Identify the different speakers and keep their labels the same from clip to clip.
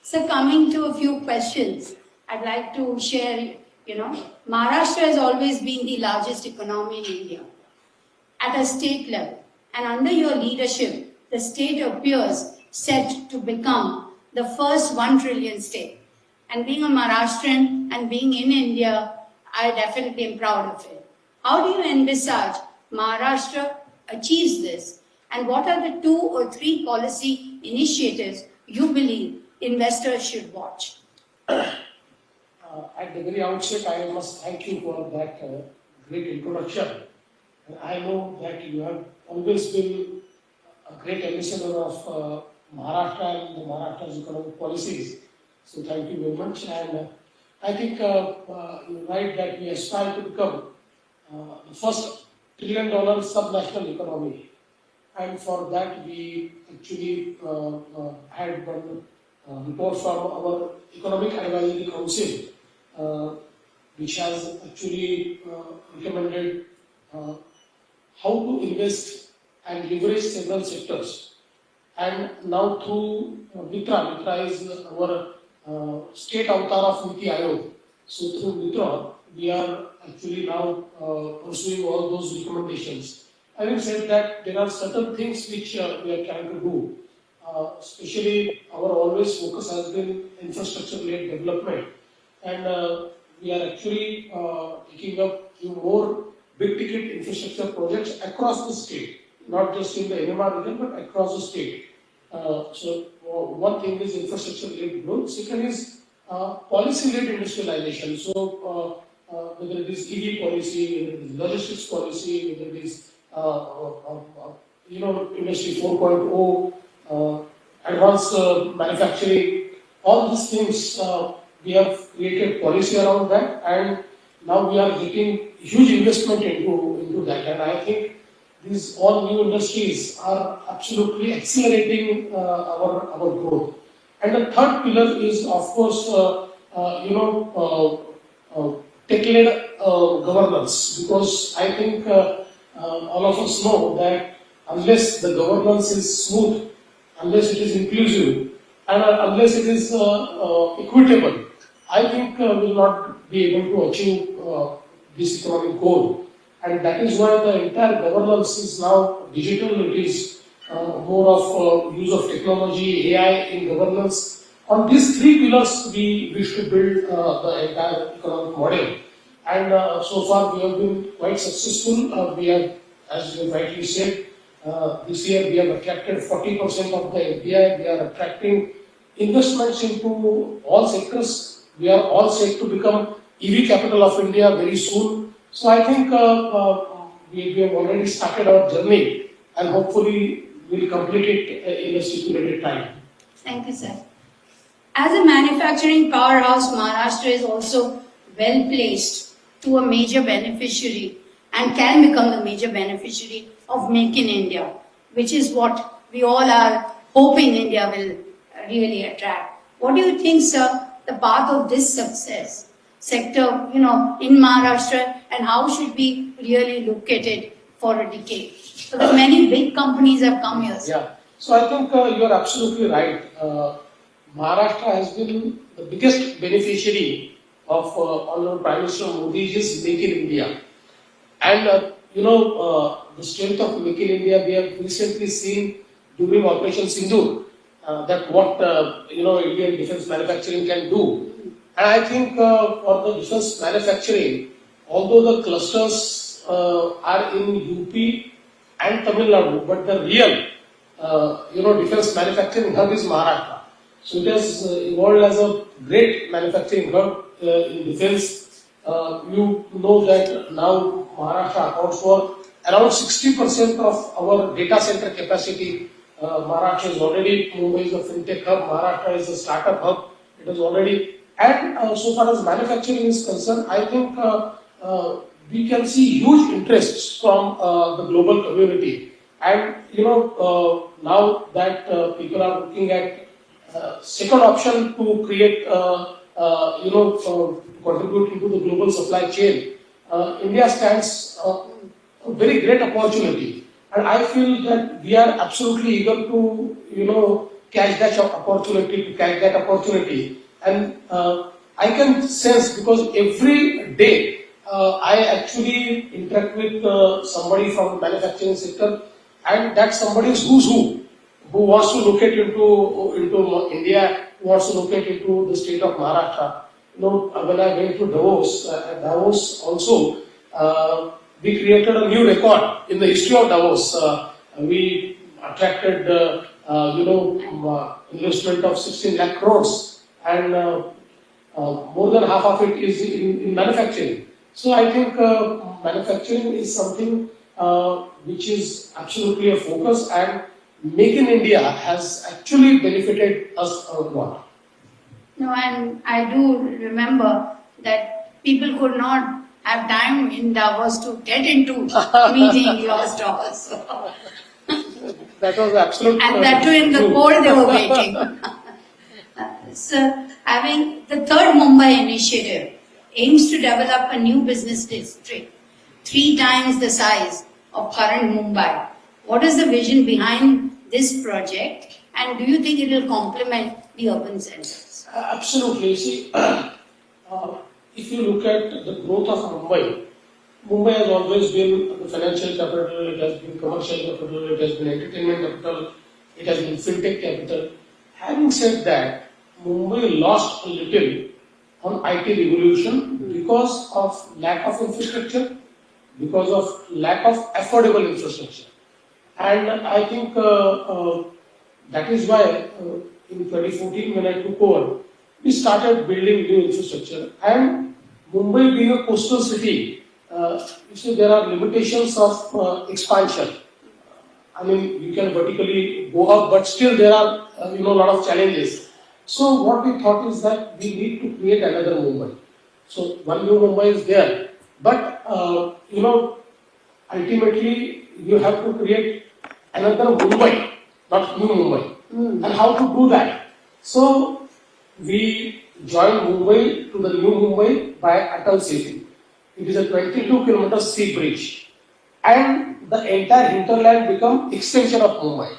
Speaker 1: So coming to a few questions, I'd like to share, Maharashtra has always been the largest economy in India at a state level. And under your leadership, the state appears set to become the first 1 trillion state. And being a Maharashtrian and being in India, I definitely am proud of it. How do you envisage Maharashtra achieves this? And what are the 2 or 3 policy initiatives you believe investors should watch?
Speaker 2: At the very outset, I must thank you for that great introduction. And I know that you have always been a great ambassador of Maharashtra and Maharashtra's economic policies. So thank you very much. And I think you're right that we aspire to become the first $1 trillion subnational economy. And for that, we actually had one report from our Economic Advisory Council, which has actually recommended how to invest and leverage several sectors. And now through Mitra is our state avatar of Niti Aayog. So through Mitra, we are actually now pursuing all those recommendations. Having said that, there are certain things which we are trying to do. Especially our always focus has been infrastructure-led development, and we are actually taking up few more big-ticket infrastructure projects across the state, not just in the NMR region, but across the state. So one thing is infrastructure-led growth. Second is policy-led industrialization. So whether it is EV policy, whether it is logistics policy, whether it is Industry 4.0, advanced manufacturing, all these things we have created policy around that, and now we are getting huge investment into that. And I think these all new industries are absolutely accelerating our growth. And the third pillar is, of course, tech-led governance, because I think all of us know that unless the governance is smooth, unless it is inclusive, and unless it is equitable, I think we will not be able to achieve this economic goal. And that is why the entire governance is now digital. It is more of use of technology, AI in governance. On these 3 pillars, we wish to build the entire economic model. And so far, we have been quite successful. We have, as you rightly said, this year we have attracted 40% of the FDI. We are attracting investments into all sectors. We are all set to become EV capital of India very soon. So I think we have already started our journey, and hopefully we will complete it in a stipulated time.
Speaker 1: Thank you, sir. As a manufacturing powerhouse, Maharashtra is also well placed to a major beneficiary and can become the major beneficiary of Make in India, which is what we all are hoping India will really attract. What do you think, sir, the path of this success sector, in Maharashtra, and how should we really look at it for a decade? Because many big companies have come here. Sir.
Speaker 2: Yeah, so I think you are absolutely right. Maharashtra has been the biggest beneficiary of Honorable Prime Minister Modi's Make in India. And the strength of Make in India, we have recently seen during Operation Sindoor that what Indian defense manufacturing can do. And I think for the defense manufacturing, although the clusters are in UP and Tamil Nadu, but the real defense manufacturing hub is Maharashtra. So it has evolved as a great manufacturing hub in defense. You know that now Maharashtra accounts for around 60% of our data center capacity. Maharashtra is already, Mumbai is a fintech hub, Maharashtra is a startup hub. It is already, and so far as manufacturing is concerned, I think we can see huge interest from the global community. And now that people are looking at second option to create, contribute to the global supply chain, India stands a very great opportunity. And I feel that we are absolutely eager to, catch that opportunity. And I can sense, because every day I actually interact with somebody from the manufacturing sector, and that somebody is who's who wants to locate into India, who wants to locate into the state of Maharashtra. You know, when I went to Davos, Davos also, we created a new record in the history of Davos. We attracted, investment of 16 lakh crores, and more than half of it is in manufacturing. So I think manufacturing is something which is absolutely a focus, and Make in India has actually benefited us a lot.
Speaker 1: No, and I do remember that people could not have time in Davos to get into meeting your stalls.
Speaker 2: That was absolute.
Speaker 1: And that too in the cold they were waiting. So, having the third Mumbai initiative aims to develop a new business district 3 times the size of current Mumbai. What is the vision behind this project, and do you think it will complement the urban centers?
Speaker 2: Absolutely. See, if you look at the growth of Mumbai has always been the financial capital, it has been commercial capital, it has been entertainment capital, it has been fintech capital. Having said that, Mumbai lost a little on IT revolution because of lack of infrastructure, because of lack of affordable infrastructure. And I think that is why in 2014 when I took over, we started building new infrastructure. And Mumbai being a coastal city, you see there are limitations of expansion. I mean, you can vertically go up, but still there are a lot of challenges. So what we thought is that we need to create another Mumbai. So one new Mumbai is there, but ultimately you have to create another Mumbai, not new Mumbai. And how to do that? So we joined Mumbai to the new Mumbai by Atal Setu. It is a 22-kilometer sea bridge, and the entire hinterland become extension of Mumbai.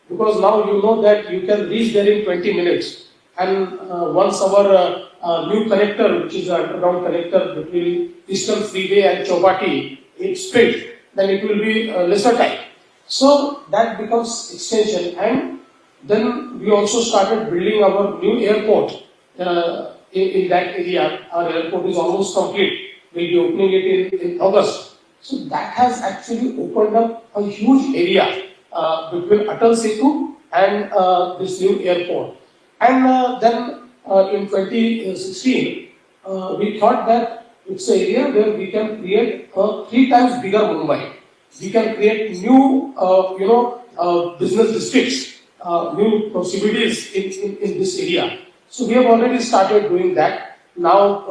Speaker 2: Because now you know that you can reach there in 20 minutes. And once our new connector, which is an underground connector between Eastern Freeway and Chowpatty, is built, then it will be lesser time. So that becomes extension, and then we also started building our new airport in that area. Our airport is almost complete. We'll be opening it in August. So that has actually opened up a huge area between Atal Setu and this new airport. And then in 2016, we thought that it's an area where we can create a 3 times bigger Mumbai. We can create new, business districts, new CBDs in this area. So we have already started doing that. Now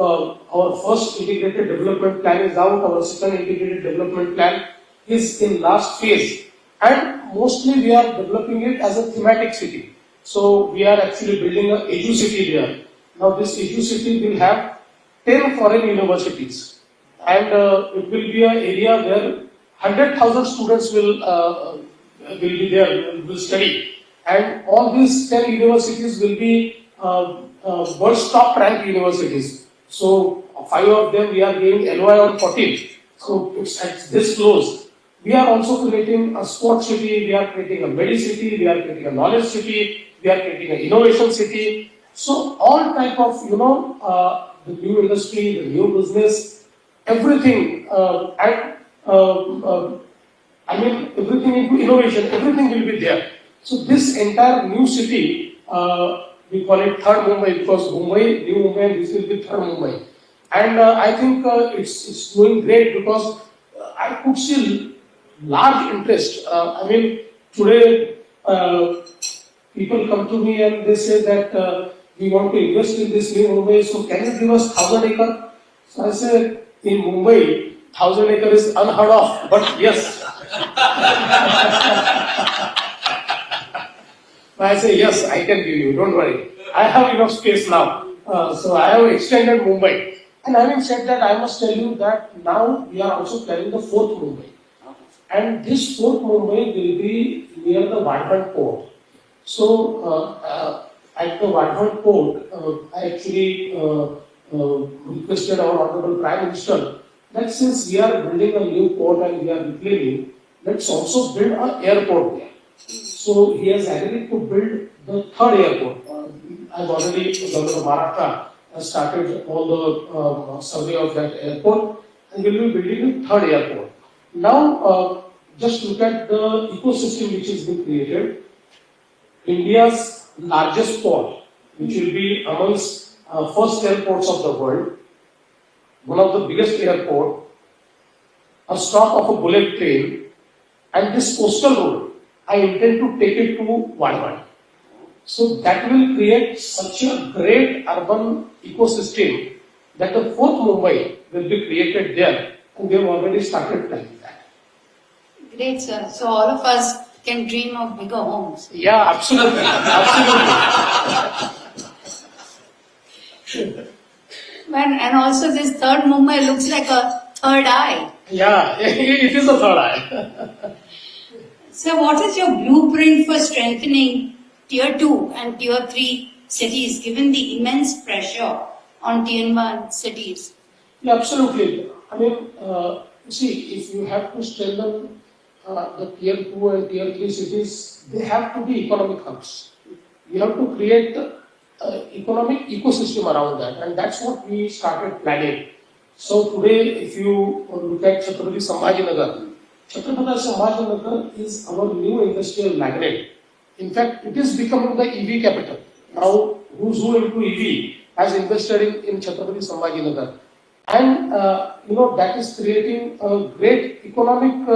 Speaker 2: our first integrated development plan is out. Our second integrated development plan is in last phase, and mostly we are developing it as a thematic city. So we are actually building a Edu city there. Now this Edu city will have 10 foreign universities, and it will be an area where 100,000 students will be there, will study, and all these 10 universities will be world's top ranked universities. So 5 of them we are giving LOI on 14. So it's at this close. We are also creating a sports city, we are creating a medicity, we are creating a knowledge city, we are creating an innovation city. So all type of the new industry, the new business, everything, everything into innovation, everything will be there. So this entire new city, we call it third Mumbai, because Mumbai, new Mumbai, this will be third Mumbai. And I think it's doing great, because I could see large interest. Today people come to me and they say that we want to invest in this new Mumbai, so can you give us 1,000 acre? So I said, in Mumbai, 1,000 acre is unheard of, but yes. I say, yes, I can give you, don't worry. I have enough space now. So I have extended Mumbai. And having said that, I must tell you that now we are also planning the 4th Mumbai. And this 4th Mumbai will be near the Vibrant Port. So at the Vadhavan port, I actually requested our Honorable Prime Minister that since we are building a new port and we are reclaiming, let's also build an airport there. So he has agreed to build the third airport. I've already, the Government of Maharashtra has started all the survey of that airport, and we will be building the third airport. Now, just look at the ecosystem which has been created. India's largest port, which will be amongst first airports of the world, one of the biggest airport, a stop of a bullet train, and this coastal road, I intend to take it to Vadhavan. So that will create such a great urban ecosystem that the fourth Mumbai will be created there, and we have already started planning that.
Speaker 1: Great, sir. So all of us can dream of bigger homes.
Speaker 2: Yeah, absolutely, absolutely.
Speaker 1: And also this third Mumbai looks like a third eye.
Speaker 2: Yeah, it is a third eye.
Speaker 1: So what is your blueprint for strengthening tier 2 and tier 3 cities given the immense pressure on tier 1 cities?
Speaker 2: Yeah, absolutely. I mean, see, if you have to strengthen the tier 2 and tier 3 cities, they have to be economic hubs. You have to create economic ecosystem around that, and that's what we started planning. So today, if you look at Chhatrapati Sambhajinagar, Chhatrapati Sambhajinagar is our new industrial magnet. In fact, it is becoming the EV capital. Now, who's who into EV has invested in Chhatrapati Sambhajinagar. And, that is creating a great economic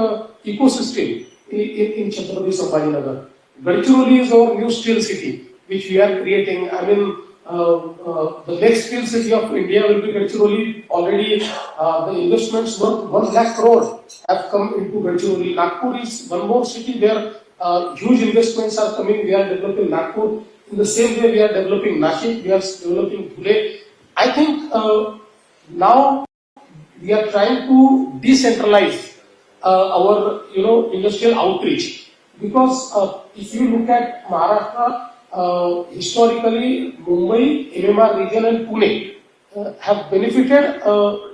Speaker 2: ecosystem in Chhatrapati Sambhajinagar. Gadchiroli is our new steel city, which we are creating. I mean, the next steel city of India will be Gadchiroli. Already, the investments worth 1 lakh crore have come into Gadchiroli. Nagpur is one more city where huge investments are coming. We are developing Nagpur. In the same way, we are developing Nashik. We are developing Dhule. I think now we are trying to decentralize our, industrial outreach, because if you look at Maharashtra, historically Mumbai, MMR region and Pune have benefited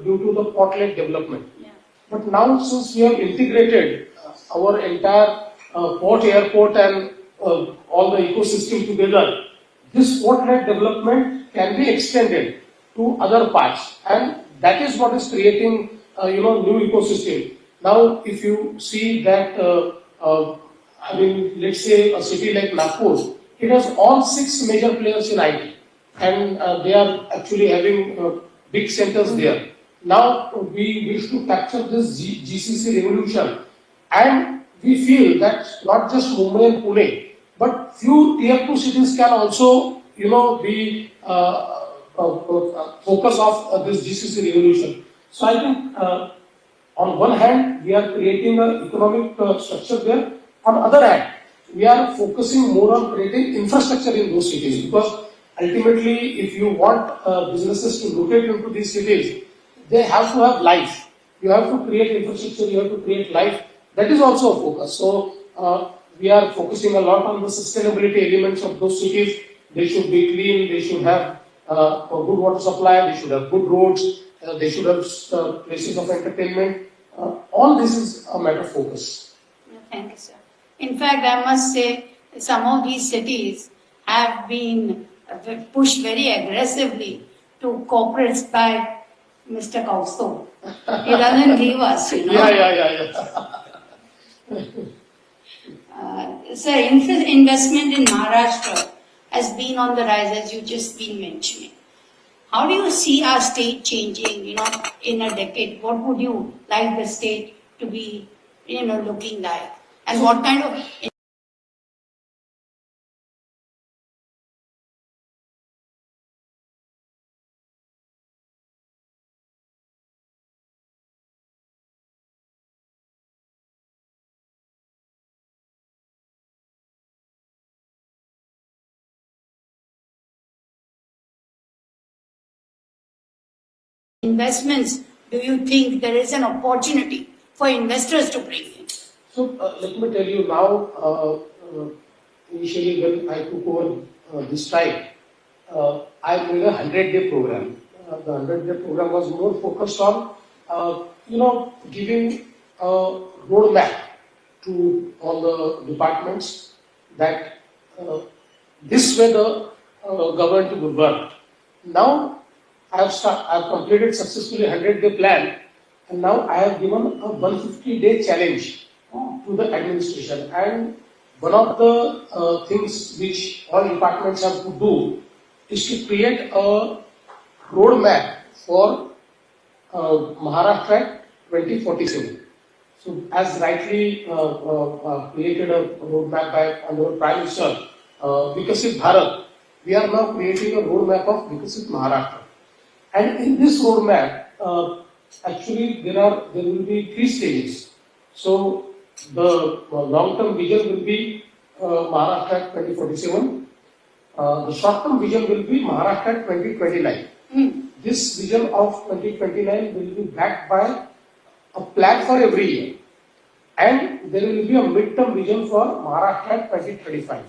Speaker 2: due to the port-led development.
Speaker 1: Yeah.
Speaker 2: But now since we have integrated our entire port, airport and all the ecosystem together, this port-led development can be extended to other parts, and that is what is creating new ecosystem. Now, if you see that, let's say a city like Nagpur, it has all 6 major players in IT, and they are actually having big centers there. Now, we wish to capture this GCC revolution, and we feel that not just Mumbai and Pune, but few tier 2 cities can also, be focus of this GCC revolution. So I think on one hand we are creating an economic structure there. On the other hand, we are focusing more on creating infrastructure in those cities, because ultimately, if you want businesses to locate into these cities, they have to have life. You have to create infrastructure. You have to create life. That is also a focus. So we are focusing a lot on the sustainability elements of those cities. They should be clean. They should have a good water supply, they should have good roads, they should have places of entertainment. All this is a matter of focus.
Speaker 1: Thank you, sir. In fact, I must say some of these cities have been pushed very aggressively to corporates by Mr. Kausto. He doesn't leave us,
Speaker 2: Yeah.
Speaker 1: Sir, investment in Maharashtra has been on the rise, as you just been mentioning. How do you see our state changing, in a decade? What would you like the state to be, looking like? And what kind of investments do you think there is an opportunity for investors to bring in?
Speaker 2: So let me tell you now, initially when I took over this time, I made a 100-day program. The 100-day program was more focused on, giving a roadmap to all the departments that this way the government will work. Now I have completed successfully 100-day plan, and now I have given a 150-day challenge to the administration. And one of the things which all departments have to do is to create a roadmap for Maharashtra 2047. So, as rightly created a roadmap by our Prime Minister, Vikasit Bharat, we are now creating a roadmap of Vikasit Maharashtra. And in this roadmap, actually there will be 3 stages. So, the long-term vision will be Maharashtra 2047. The short-term vision will be Maharashtra 2029. This vision of 2029 will be backed by a plan for every year, and there will be a mid-term vision for Maharashtra 2035.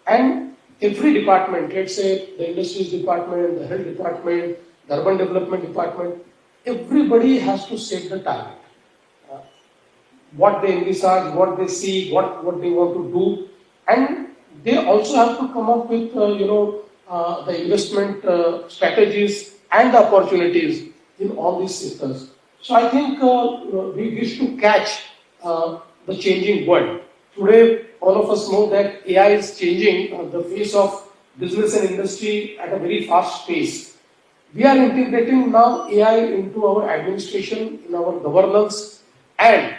Speaker 2: And every department, let's say the industries department, the health department, the urban development department, everybody has to set the target. What they envisage, what they see, what they want to do, and they also have to come up with the investment strategies and the opportunities in all these sectors. So I think we wish to catch the changing world. Today, all of us know that AI is changing the face of business and industry at a very fast pace. We are integrating now AI into our administration, in our governance, and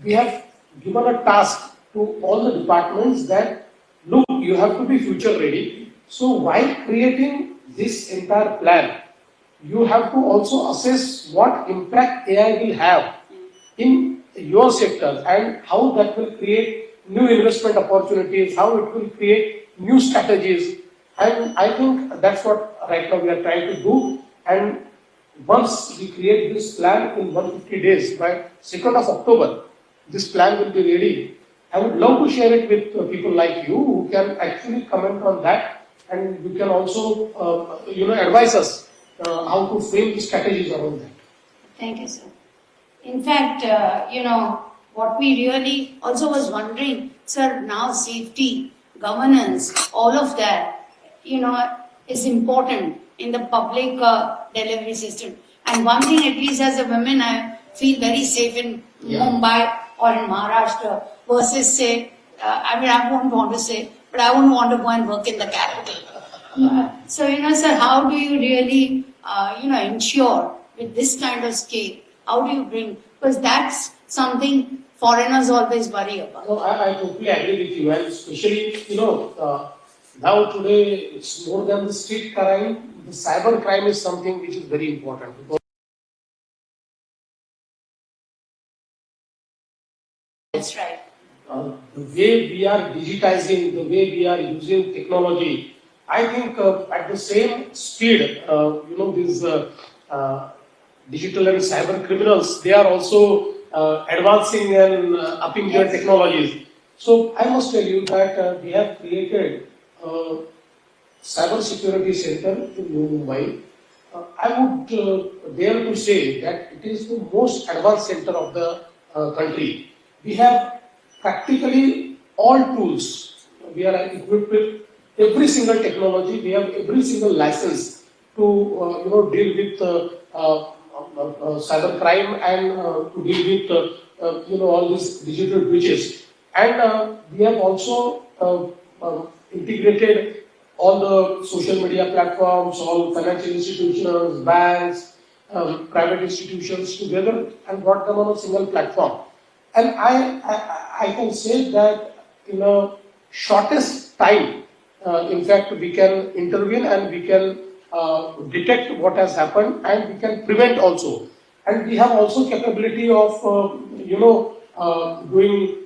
Speaker 2: we have given a task to all the departments that, look, you have to be future ready. So while creating this entire plan, you have to also assess what impact AI will have in your sector and how that will create new investment opportunities, how it will create new strategies. And I think that's what right now we are trying to do. And once we create this plan in 150 days, by 2nd of October, this plan will be ready. I would love to share it with people like you who can actually comment on that, and you can also advise us how to frame the strategies around that.
Speaker 1: Thank you, sir. In fact, what we really also was wondering, sir, now safety, governance, all of that, is important in the public delivery system. And one thing, at least as a woman, I feel very safe in Mumbai or in Maharashtra versus say, I won't want to say, but I wouldn't want to go and work in the capital. So, sir, how do you really, ensure with this kind of scale, how do you bring, because that's something foreigners always worry about.
Speaker 2: No, I totally agree with you, and especially, now today it's more than the street crime, the cyber crime is something which is very important.
Speaker 1: That's right.
Speaker 2: The way we are digitizing, the way we are using technology, I think at the same speed, these digital and cyber criminals, they are also advancing and upping their technologies. So I must tell you that we have created a cyber security center in Mumbai. I would dare to say that it is the most advanced center of the country. We have practically all tools. We are equipped with every single technology. We have every single license to deal with cyber crime and to deal with all these digital breaches. And we have also integrated all the social media platforms, all financial institutions, banks, private institutions together and brought them on a single platform. And I can say that in a shortest time, in fact, we can intervene and we can detect what has happened and we can prevent also. And we have also capability of, doing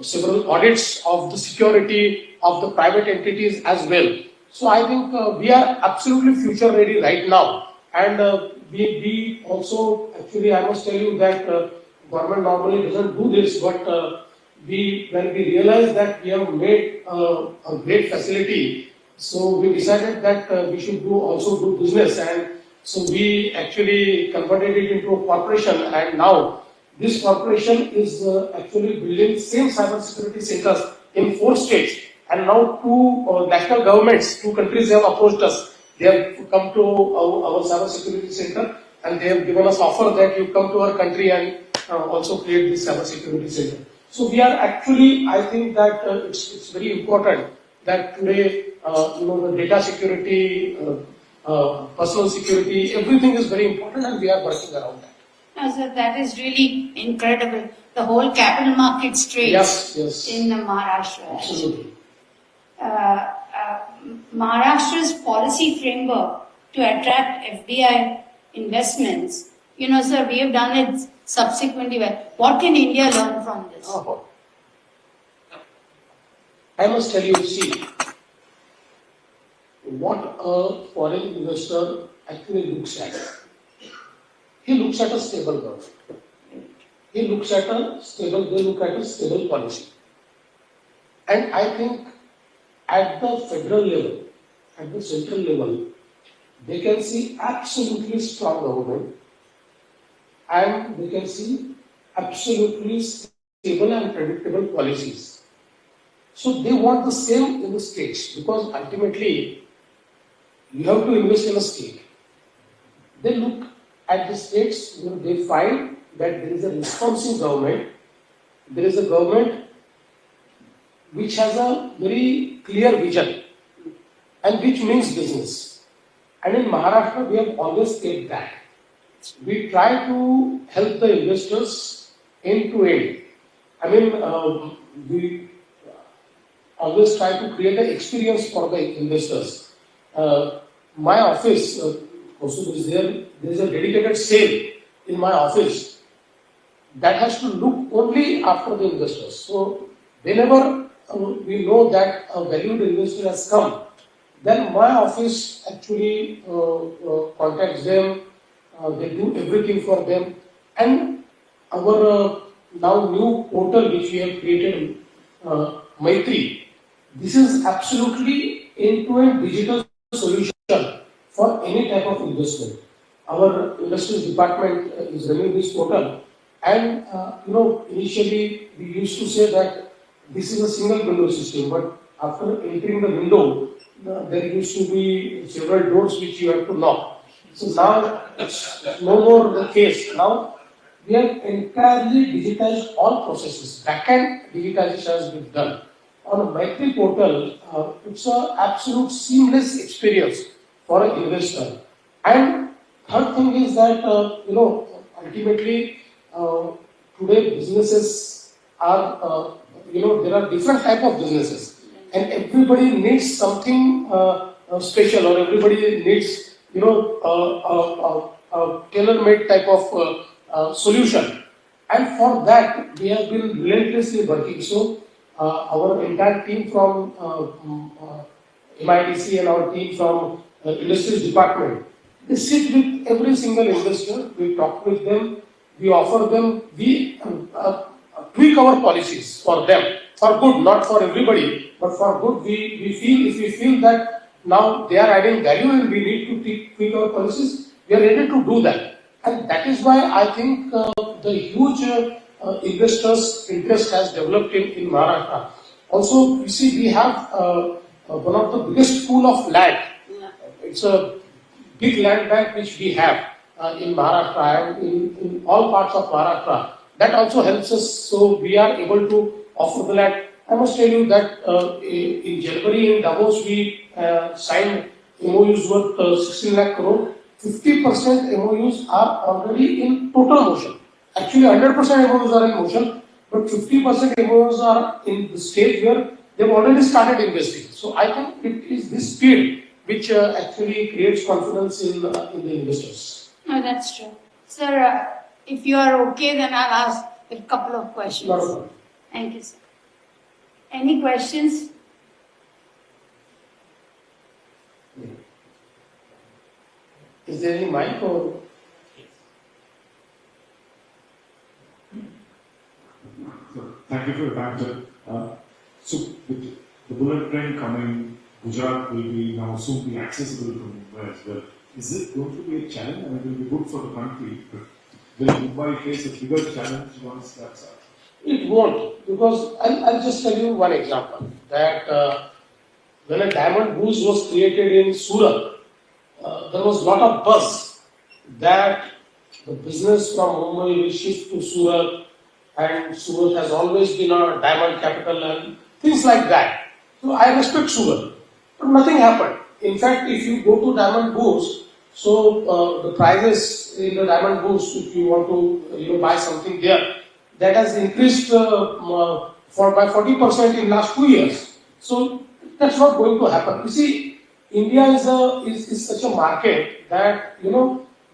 Speaker 2: several audits of the security of the private entities as well. So I think we are absolutely future ready right now. And we also, actually, I must tell you that government normally doesn't do this, but when we realized that we have made a great facility, so we decided that we should also do business, and so we actually converted it into a corporation, and now this corporation is actually building same cybersecurity centers in 4 states, and now two national governments, two countries have approached us. They have come to our cybersecurity center, and they have given us offer that you come to our country and also create this cybersecurity center. So we are actually, I think that it's very important that today, the data security, personal security, everything is very important, and we are working around that.
Speaker 1: No, sir, that is really incredible. The whole capital markets trade
Speaker 2: Yes.
Speaker 1: in Maharashtra.
Speaker 2: Absolutely.
Speaker 1: Maharashtra's policy framework to attract FDI investments, sir, we have done it subsequently well. What can India learn from this?
Speaker 2: I must tell you, see, what a foreign investor actually looks at. He looks at a stable government. They look at a stable policy. And I think at the federal level, at the central level, they can see absolutely strong government, and they can see absolutely stable and predictable policies. So they want the same in the states, because ultimately you have to invest in a state. They look at the states where they find that there is a responsive government, there is a government which has a very clear vision and which means business. And in Maharashtra, we have always said that. We try to help the investors end to end. I mean, we always try to create an experience for the investors. My office, also there is a dedicated cell in my office that has to look only after the investors. So whenever we know that a valued investor has come, then my office actually contacts them, they do everything for them. And our now new portal which we have created, Maitri, this is absolutely end-to-end digital solution for any type of investment. Our investors department is running this portal, and initially we used to say that this is a single window system, but after entering the window, there used to be several doors which you have to knock. So now it's no more the case. Now we have entirely digitized all processes. Backend digitization has been done. On a Maitri portal, it's an absolute seamless experience for an investor. And third thing is that, ultimately, today businesses are, there are different type of businesses, and everybody needs something special, or everybody needs, a tailor-made type of solution. And for that, we have been relentlessly working. So, our entire team from MIDC and our team from Industries Department, they sit with every single investor, we talk with them, we offer them, we tweak our policies for them, for good, not for everybody, but for good. If we feel that now they are adding value and we need to tweak our policies, we are ready to do that. And that is why I think the huge investors' interest has developed in Maharashtra. Also, you see, we have one of the biggest pool of land. It's a big land bank which we have in Maharashtra and in all parts of Maharashtra. That also helps us, so we are able to offer the land. I must tell you that in January in Davos we signed MOUs worth 16 lakh crore. 50% MOUs are already in total motion. Actually, 100% MOUs are in motion, but 50% MOUs are in the stage where they've already started investing. So I think it is this speed which actually creates confidence in the investors.
Speaker 1: No, that's true. Sir, if you are okay, then I'll ask a couple of questions.
Speaker 2: Not a problem.
Speaker 1: Thank you, sir. Any questions?
Speaker 2: Is there any mic or?
Speaker 3: Thank Thank you for your time, sir. So, with the bullet train coming, Gujarat will be now soon be accessible from Mumbai as well. Is it going to be a challenge? I mean, it will be good for the country, but will Mumbai face a bigger challenge once that's out?
Speaker 2: It won't, because I'll just tell you one example, that when a diamond boost was created in Surat, there was a lot of buzz that the business from Mumbai will shift to Surat, and Surat has always been a diamond capital and things like that. So I respect Surat, but nothing happened. In fact, if you go to diamond boost, so the prices in the diamond boost, if you want to buy something there, that has increased by 40% in last 2 years. So that's not going to happen. You see, India is such a market that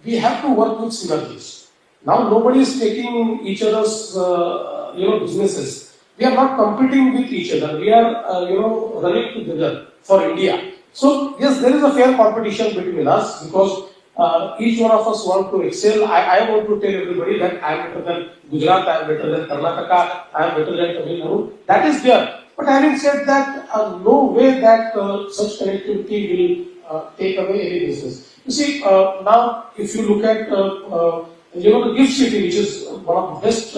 Speaker 2: we have to work with synergies. Now nobody is taking each other's businesses. We are not competing with each other. We are running together for India. So yes, there is a fair competition between us because each one of us want to excel. I want to tell everybody that I am better than Gujarat, I am better than Karnataka, I am better than Tamil Nadu. That is there. But having said that, no way that such connectivity will take away any business. You see, now if you look at the gift city, which is one of the best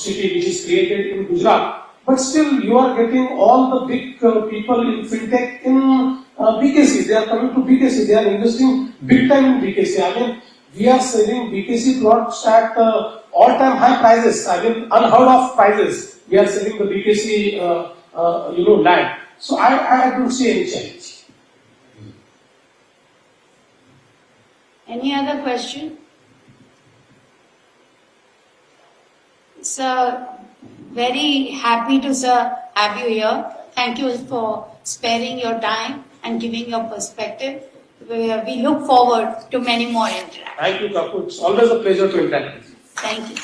Speaker 2: city which is created in Gujarat, but still you are getting all the big people in fintech in BKC. They are coming to BKC. They are investing big time in BKC. I mean, we are selling BKC plots at all-time high prices. I mean, unheard of prices. We are selling the BKC, land. So I don't see any challenge.
Speaker 1: Any other question? Sir, very happy to have you here. Thank you for sparing your time and giving your perspective. We look forward to many more interactions.
Speaker 2: Thank you, Kapu. It's always a pleasure to interact with you.
Speaker 1: Thank you.